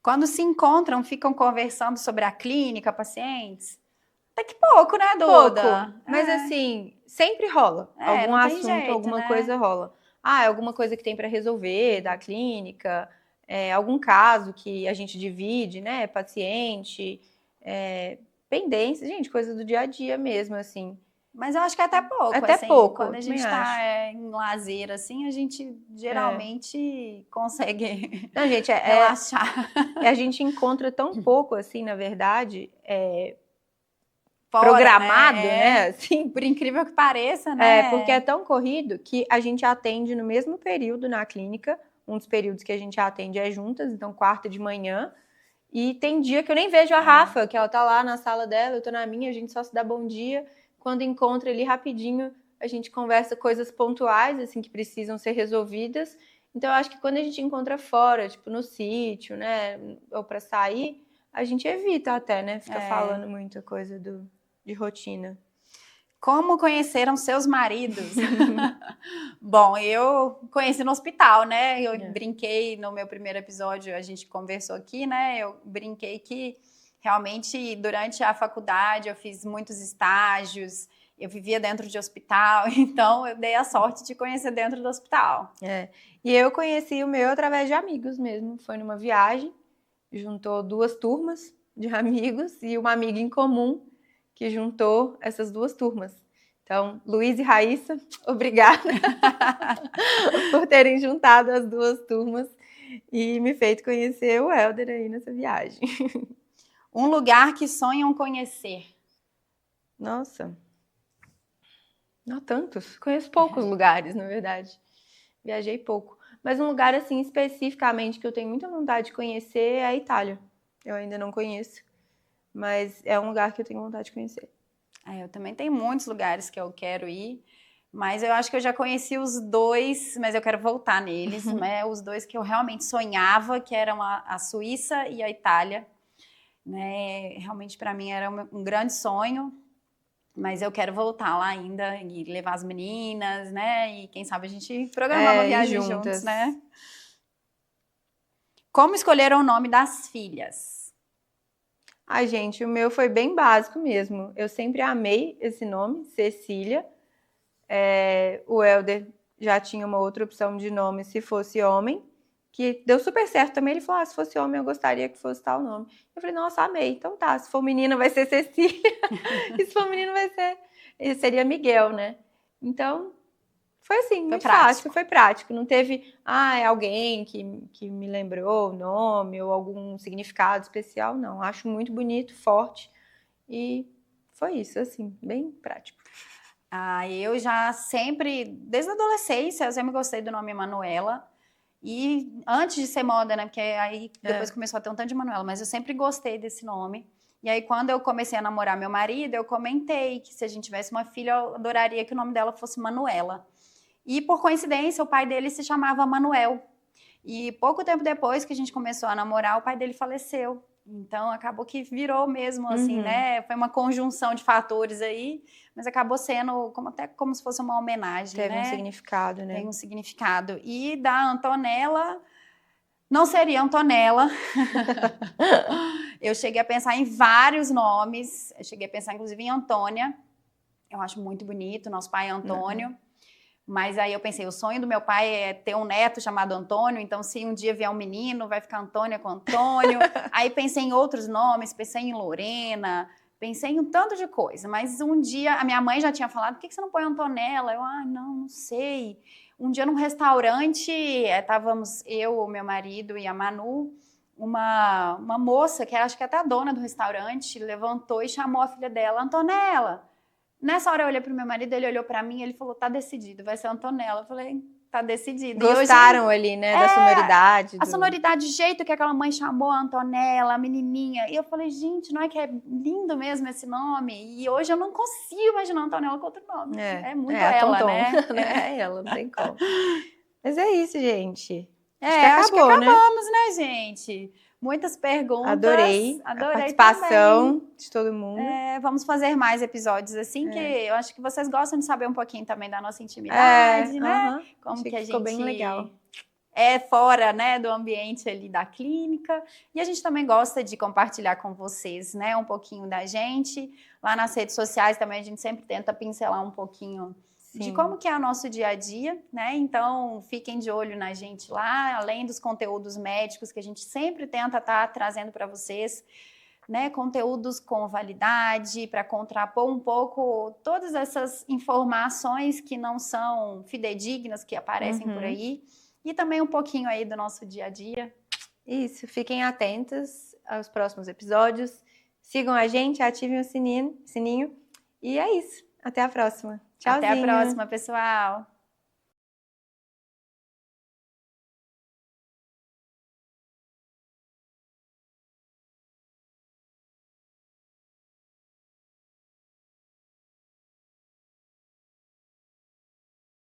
Quando se encontram, ficam conversando sobre a clínica, pacientes? Até que pouco, né, Duda? Pouco, mas assim, sempre rola. Algum assunto, jeito, alguma coisa rola. Alguma coisa que tem para resolver da clínica, algum caso que a gente divide, né, paciente, pendência, gente, coisa do dia a dia mesmo, assim. Mas eu acho que é até pouco. Até assim, pouco. Quando a gente tá em lazer, assim, a gente geralmente consegue não, gente, relaxar. A gente encontra tão pouco, assim, na verdade, fora, programado, né? Assim, por incrível que pareça, né? Porque é tão corrido que a gente atende no mesmo período na clínica. Um dos períodos que a gente atende é juntas, então quarta de manhã. E tem dia que eu nem vejo a Rafa, que ela tá lá na sala dela, eu tô na minha, a gente só se dá bom dia. Quando encontra ali rapidinho, a gente conversa coisas pontuais, assim, que precisam ser resolvidas. Então, eu acho que quando a gente encontra fora, tipo no sítio, né, ou para sair, a gente evita até, né, ficar falando muita coisa de rotina. Como conheceram seus maridos? Bom, eu conheci no hospital, né? Eu brinquei no meu primeiro episódio, a gente conversou aqui, né? Eu brinquei que realmente durante a faculdade eu fiz muitos estágios, eu vivia dentro de hospital, então eu dei a sorte de conhecer dentro do hospital. E eu conheci o meu através de amigos mesmo. Foi numa viagem, juntou 2 turmas de amigos e uma amiga em comum que juntou essas 2 turmas. Então, Luiz e Raíssa, obrigada por terem juntado as 2 turmas e me feito conhecer o Helder aí nessa viagem. Um lugar que sonham conhecer? Nossa, não tantos. Conheço poucos lugares, na verdade. Viajei pouco. Mas um lugar, assim, especificamente que eu tenho muita vontade de conhecer é a Itália. Eu ainda não conheço, mas é um lugar que eu tenho vontade de conhecer. Eu também tenho muitos lugares que eu quero ir, mas eu acho que eu já conheci os 2, mas eu quero voltar neles, né? Os 2 que eu realmente sonhava, que eram a Suíça e a Itália, né? Realmente para mim era um grande sonho, mas eu quero voltar lá ainda e levar as meninas, né? E quem sabe a gente programar uma viagem juntos, né? Como escolheram o nome das filhas? Ai, gente, o meu foi bem básico mesmo. Eu sempre amei esse nome, Cecília. O Helder já tinha uma outra opção de nome se fosse homem, que deu super certo também. Ele falou, se fosse homem eu gostaria que fosse tal nome. Eu falei, nossa, amei. Então tá, se for menina vai ser Cecília. E se for menino seria Miguel, né? Então, foi assim, muito fácil, foi prático. Não teve, alguém que me lembrou o nome ou algum significado especial, não. Acho muito bonito, forte e foi isso, assim, bem prático. Eu já sempre, desde a adolescência, eu sempre gostei do nome Manuela. E antes de ser moda, né? Porque aí depois começou a ter um tanto de Manuela, mas eu sempre gostei desse nome. E aí, quando eu comecei a namorar meu marido, eu comentei que se a gente tivesse uma filha, eu adoraria que o nome dela fosse Manuela. E, por coincidência, o pai dele se chamava Manuel. E pouco tempo depois que a gente começou a namorar, o pai dele faleceu. Então, acabou que virou mesmo, assim, né? Foi uma conjunção de fatores aí, mas acabou sendo até como se fosse uma homenagem, Teve né? um significado, né? Tem um significado. E da Antonella, não seria Antonella. Eu cheguei a pensar em vários nomes. Eu cheguei a pensar, inclusive, em Antônia. Eu acho muito bonito, nosso pai é Antônio. Mas aí eu pensei, o sonho do meu pai é ter um neto chamado Antônio, então se um dia vier um menino, vai ficar Antônia com Antônio. Aí pensei em outros nomes, pensei em Lorena, pensei em um tanto de coisa. Mas um dia, a minha mãe já tinha falado, por que você não põe Antonella? Eu, não sei. Um dia num restaurante, estávamos eu, o meu marido e a Manu, uma moça, que acho que é até a dona do restaurante, levantou e chamou a filha dela, Antonella. Nessa hora eu olhei pro meu marido, ele olhou pra mim e ele falou, tá decidido, vai ser Antonella. Eu falei, tá decidido. Gostaram ali, né, da sonoridade. A sonoridade, o jeito que aquela mãe chamou a Antonella, a menininha. E eu falei, gente, não é que é lindo mesmo esse nome? E hoje eu não consigo imaginar a Antonella com outro nome. É muito ela, Tonton, né? É ela, não tem como. Mas é isso, gente. Acho que acabamos, né, gente? Muitas perguntas. Adorei a participação de todo mundo. Vamos fazer mais episódios assim, que eu acho que vocês gostam de saber um pouquinho também da nossa intimidade, né? Como que a gente ficou bem legal. Fora, né, do ambiente ali da clínica. E a gente também gosta de compartilhar com vocês, né, um pouquinho da gente. Lá nas redes sociais também a gente sempre tenta pincelar um pouquinho de como que é o nosso dia a dia, né? Então, fiquem de olho na gente lá, além dos conteúdos médicos que a gente sempre tenta estar trazendo para vocês, né? Conteúdos com validade, para contrapor um pouco todas essas informações que não são fidedignas, que aparecem por aí, e também um pouquinho aí do nosso dia a dia. Isso, fiquem atentos aos próximos episódios, sigam a gente, ativem o sininho, e é isso. Até a próxima. Tchauzinho. Até a próxima, pessoal.